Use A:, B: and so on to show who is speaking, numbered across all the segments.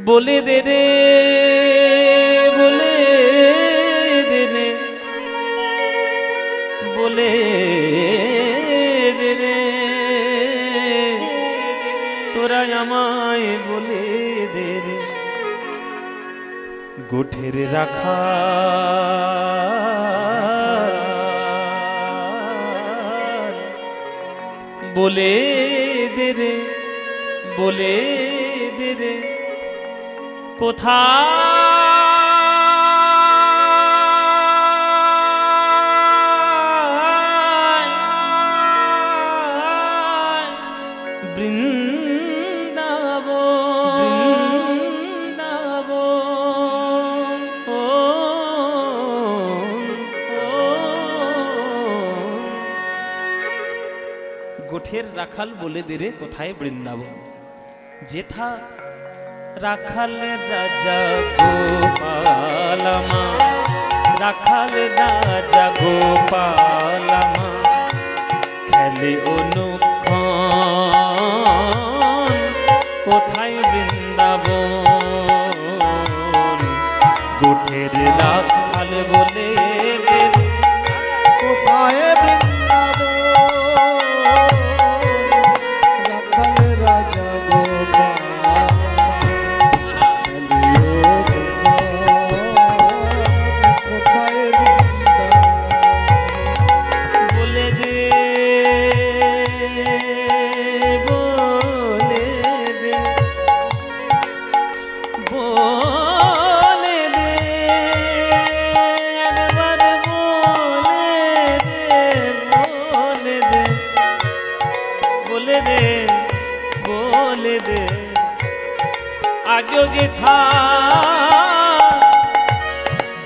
A: बोले दे रे बोले दे रे बोले दे रे तोरा আমায় बोले दे रे गोठेर राखा बोले दे रे बोले दे रे কোথায় गोठेर राखाल बोले दे रे कोथाय बृंदावन जेठा राखाल राजा गोपालमा राखाल राजा गोपालमा खेले অনুক্ষণ কোথায় বৃন্দাবন গোঠের রাখাল বলে দে
B: কোথায়
A: आजो जेठा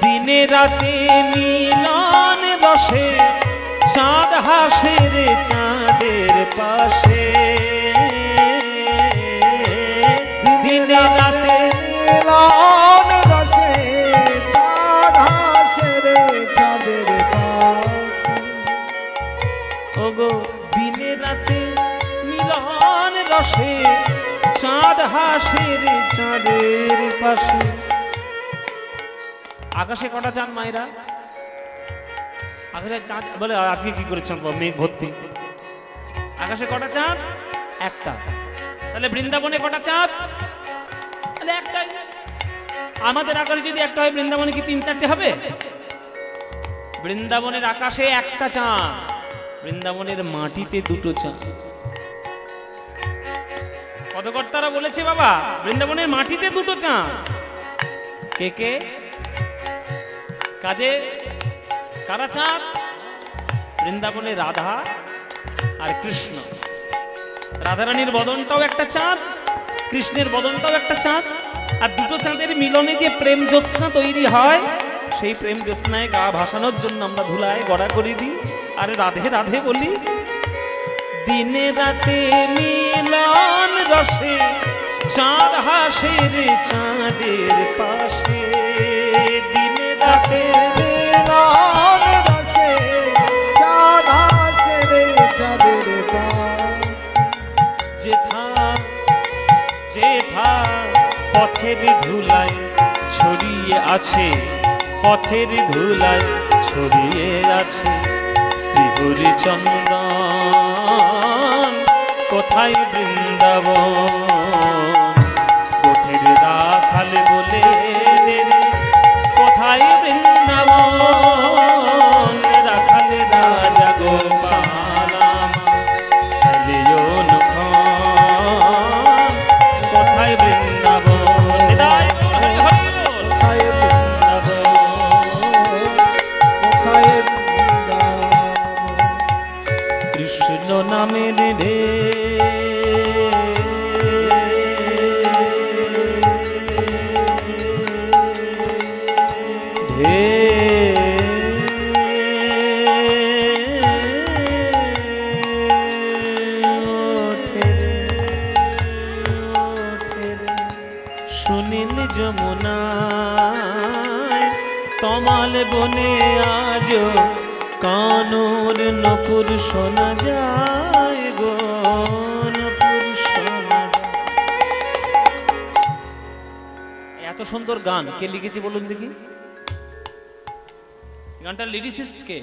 A: दिने राते मिलन रसे चाँद हासे रे चाँदेर पाशे दिने राते
B: মিলন রসে চাঁদ হাসে রে চাঁদের পাশে
A: ओगो दिने राते मिलन रसे चाँद हासे रे चाँदेर पाशे आकाशे कटा चाँद मायरा आकाशे चाँद बोले आज के की करेছেন मेघ भर्ती आकाशे कटा चाँद একটা তাহলে বৃন্দাবনে কটা চাঁদ তাহলে একটাই আমাদের আকাশে যদি একটা হয় বৃন্দাবনে কি তিন চারটে হবে বৃন্দাবনের আকাশে একটা চাঁদ বৃন্দাবনের মাটিতে দুটো চাঁদ পদকর্তারা বলেছে বাবা বৃন্দাবনের মাটিতে দুটো চাঁদ কে কে কাজে কারা চাঁদ বৃন্দাবনে রাধা আর কৃষ্ণ রাধারানীর বদনটাও একটা চাঁদ কৃষ্ণের বদনটাও একটা চাঁদ আর দুটো চাঁদের মিলনে যে প্রেম জ্যোৎস্না তৈরি হয় সেই প্রেম জ্যোৎস্নায় গা ভাসানোর জন্য আমরা ধুলায় গড়া করে দিই আর রাধে রাধে বলি দিনে রাতে মিলন রসে চাঁদ হাসে রে চাঁদের পাশে দিনে রাতে
B: মিলন রসে চাঁদ হাসে রে চাঁদের পাশে
A: যেথা যেথা পথের ধুলায় ছড়িয়ে আছে পথের ধুলায় ছড়িয়ে আছে শ্রীহরি চন্দন কোথায় বৃন্দাবন গোঠের রাখাল বলে দে রে কোথায় বৃন্দাবন রাখাল রাজা গোপালমা খেলে অনুক্ষণ কোথায় বৃন্দাবন
B: কোথায়
A: কৃষ্ণ নামের রে সুনীল যমুনায় তমাল বনে আজ কানুর নকুর শোনা যায় গো নকুর শোনা যায় এত সুন্দর গান কে লিখেছে বলুন দেখি? গানটার লিরিসিস্ট কে,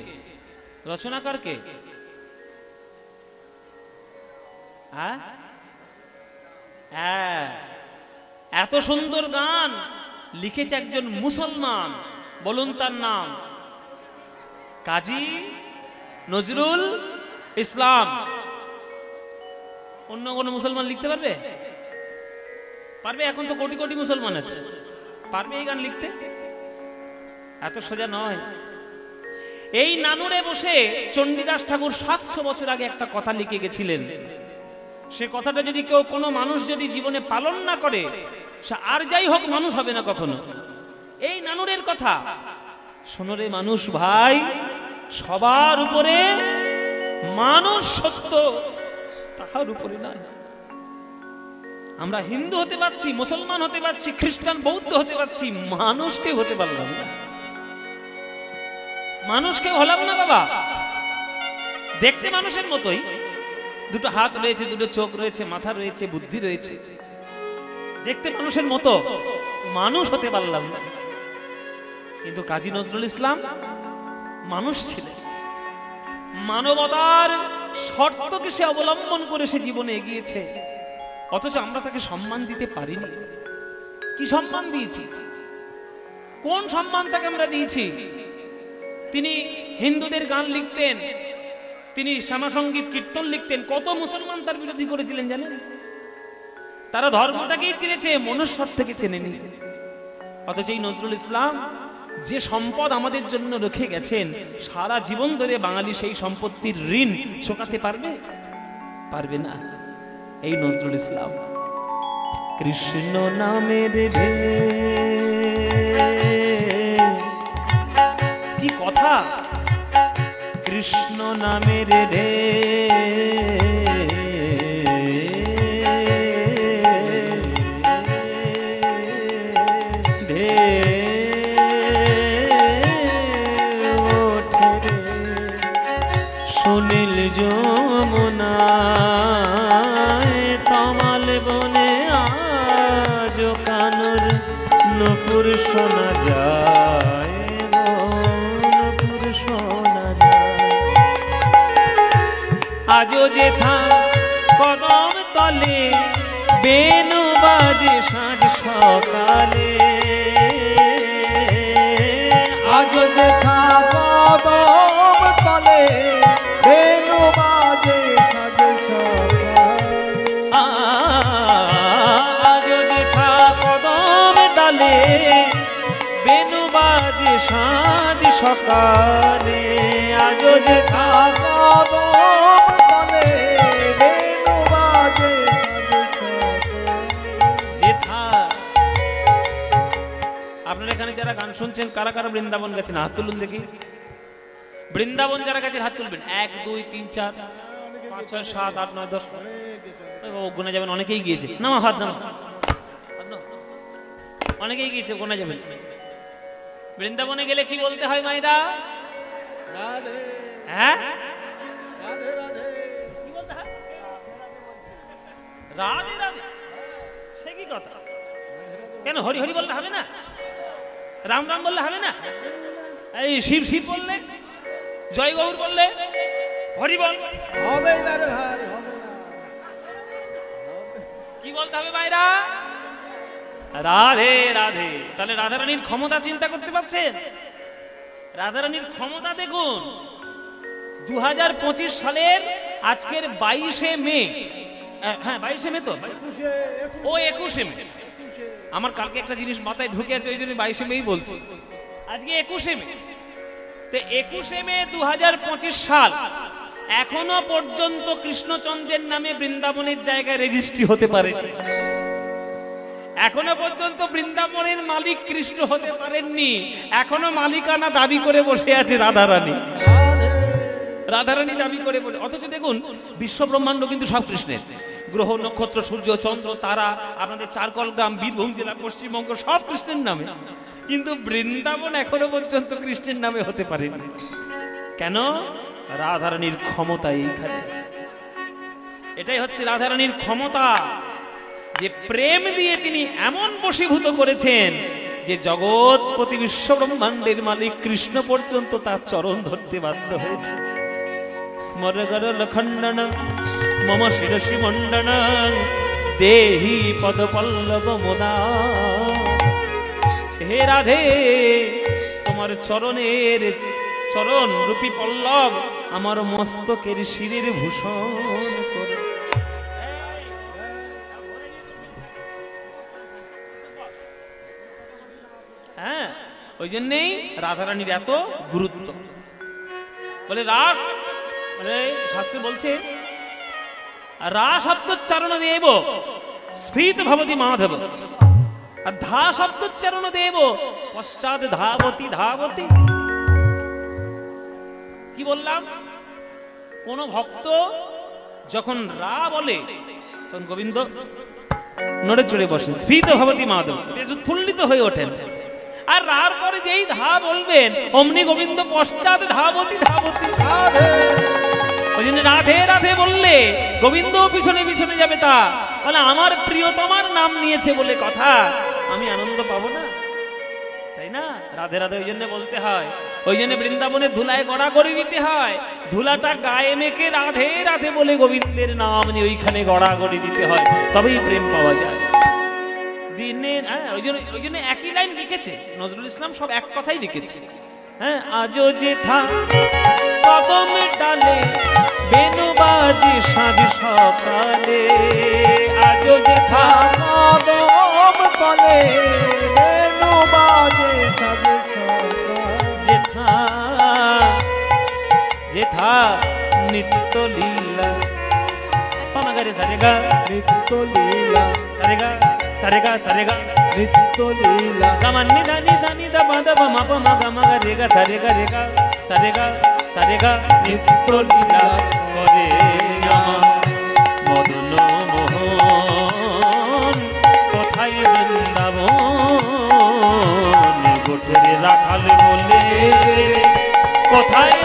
A: রচনাকার কে? হ্যাঁ, এত সুন্দর গান লিখেছে একজন মুসলমান, বলুন তার নাম? কাজী নজরুল ইসলাম। অন্য কোনো মুসলমান লিখতে পারবে? পারবে? এখন তো কোটি কোটি মুসলমান আছে, পারবে এই গান লিখতে? এত সোজা নয়। এই নানুরে বসে চণ্ডীদাস ঠাকুর 700 বছর আগে একটা কথা লিখে গেছিলেন। সে কথাটা যদি কেউ, কোনো মানুষ যদি জীবনে পালন না করে, সে আর যাই হোক মানুষ হবে না কখনো। এই নানুরের কথা শোনো রে মানুষ ভাই, সবার উপরে মানুষ সত্য, তাহার উপরে নাই। আমরা হিন্দু হতে পারছি, মুসলমান হতে পারছি, খ্রিস্টান বৌদ্ধ হতে পারছি, মানুষকে হতে পারলাম না। মানুষকে হলাম না বাবা। দেখতে মানুষের মতোই, দুটো হাত রয়েছে, দুটো চোখ রয়েছে, মাথা রয়েছে, বুদ্ধি রয়েছে, দেখতে মানুষের মতো, মানুষ হতে পারলাম না। কিন্তু কাজী নজরুল ইসলাম মানুষ ছিলেন, মানবতার শর্তকে সে অবলম্বন করে সে জীবনে এগিয়েছে, অথচ আমরা তাকে সম্মান দিতে পারিনি। কি সম্মান দিয়েছি? কোন সম্মান তাকে আমরা দিয়েছি? তিনি হিন্দুদের গান লিখতেন, তিনি শ্যামাসঙ্গীত কীর্তন লিখতেন, কত মুসলমান তার বিরোধী করেছিলেন জানেন? তারা ধর্মটাকেই চিনেছে, মনুষ্য থেকে চেনেনি। অথচ এই নজরুল ইসলাম যে সম্পদ আমাদের জন্য রেখে গেছেন, সারা জীবন ধরে বাঙালি সেই সম্পত্তির ঋণ চোকাতে পারবে? পারবে না। এই নজরুল ইসলাম কৃষ্ণ নামের কি কথা, কৃষ্ণ নামের রে সুনীল যমুনায় তমাল বনে আজ কানুর নূপুর শোনা যায়, নূপুর শোনা যায়। আজও যেথা কদম তলে বেনু বাজে সাঁঝ সকালে,
B: আজও যেথা কদম তলে বেনু বাজে সাঁঝ সকালে,
A: আজও যেথা কদম তলে বেনু বাজে সাঁঝ সকালে, আজও যেথা
B: কদম তলে বেনু বাজে সাঁঝ সকালে।
A: যেথা। আপনারা এখানে যারা গান শুনছেন, কারা কারা বৃন্দাবন গেছেন হাত তুলুন দেখি। বৃন্দাবন যারা গেছেন হাত তুলবেন। 1 2 3 4 5 6 7 8 9 10। গোনা যাবেন, অনেকেই গিয়েছে। নামা হাত নামা, অনেকেই গিয়েছে, গোনা যাবেন। বৃন্দাবনে গেলে কি বলতে হয় মায়েরা?
B: রাধে
A: হ্যাঁ,
B: রাধে রাধে,
A: কি বলতে হয়? রাধে রাধে। সে কি কথা? কেন হরি হরি বললে হবে না? রাম রাম বললে হবে না? এই শিব শিব বললে, জয় গৌর বললে, হরি বল
B: হবে না রে ভাই, হবে না।
A: কি বলতে হবে ভাইরা? রাধে রাধে। তাহলে রাধারানীর ক্ষমতা চিন্তা করতে পারছেন? রাধারানীর ক্ষমতা দেখুন। 2025 সালের আজকের 22শে মে, হ্যাঁ 22শে মে তো, ও 21শে মে। আমার কালকে একটা জিনিস মাথায় ঢুকে আছে, ওই জন্য 22শে মেই বলছি। আজকে 21শে মে। তো 21শে মে 2025 সাল, এখনো পর্যন্ত কৃষ্ণচন্দ্রের নামে বৃন্দাবনের জায়গায় রেজিস্ট্রি হতে পারে। এখনো পর্যন্ত বৃন্দাবনের মালিক কৃষ্ণ হতে পারেননি। এখনো মালিকানা দাবি করে বসে আছে রাধারানী। রাধারানী দাবি করে বলে, অথচ দেখুন বিশ্ব ব্রহ্মাণ্ড কিন্তু সব কৃষ্ণের। গ্রহ নক্ষত্র সূর্য চন্দ্র তারা, আপনাদের চারকল গ্রাম বীরভূম জেলা পশ্চিমবঙ্গ সব কৃষ্ণের নামে, কিন্তু বৃন্দাবন এখনো পর্যন্ত কৃষ্ণের নামে হতে পারেনি। কেন? রাধারানীর ক্ষমতা এইখানে। এটাই হচ্ছে রাধারানীর ক্ষমতা। যে প্রেম দিয়ে তিনি এমন বশীভূত করেছেন যে জগৎপতি বিশ্ব ব্রহ্মাণ্ডের মালিক কৃষ্ণ পর্যন্ত তার চরণ ধরতে বাধ্য হয়েছে। স্মরগরল খণ্ডন মম শিরসি মণ্ডন দেহি পদ পল্লব মোদা। হে রাধে, তোমার চরণের চরণ রূপী পল্লব আমার মস্তকের শিরের ভূষণ করে। হ্যাঁ, ওই জন্যেই রাধারানীর এত গুরুত্ব। বলে রাস, মানে শাস্ত্রে বলছে রা শব্দোচ্চারণ দেব স্ফীত ভবতি মাধব, আর ধা শব্দোচ্চারণ দেব পশ্চাৎ ধাবতি ধাবতি। কি বললাম? কোন ভক্ত যখন রা বলে তখন গোবিন্দ নড়ে চড়ে বসেন, স্ফীত ভবতি মাধব, বেশ উৎফুল্লিত হয়ে ওঠেন। আর রার পরে যেই ধা বলবেন অমনি গোবিন্দ পশ্চাৎ ধাবতি ধাবতি। ওই জন্য রাধে রাধে বললে গোবিন্দ পিছনে পিছনে যাবে। তা বলে আমার প্রিয়তমার নাম নিয়েছে বলে কথা, আমি আনন্দ পাবো না, তাই না? রাধে রাধে ওই জন্য বলতে হয়। ওই জন্য বৃন্দাবনের ধুলায় গড়াগড়ি দিতে হয়, ধুলাটা গায়ে মেখে রাধে রাধে বলে গোবিন্দের নাম নিয়ে ওইখানে গড়াগড়ি দিতে হয়, তবেই প্রেম পাওয়া যায়। দিনের ওই জন্য একই লাইন লিখেছে নজরুল ইসলাম, সব এক কথাই লিখেছে। হ্যাঁ, আজো যে থা কদম ডালে বেনু বাজে সাঁঝ সকালে, আজো যে থা
B: কদম তলে বেনু বাজে সাঁঝ সকালে,
A: যেথা নিত্য লীলা পামাগারে সারেগা
B: নিত্য লীলা,
A: সারেগা সারেগা সারেগা
B: নিত্য লীলা,
A: গামান্নি দানি দানি দা বাদা বা মাপা মাগা মাগা রেগা সারেগা রেগা সারেগা সারেগা নিত্য লীলা করে আমার মদন মোহন। কোথায় বৃন্দাবন গোঠের রাখাল বলে, কোথায়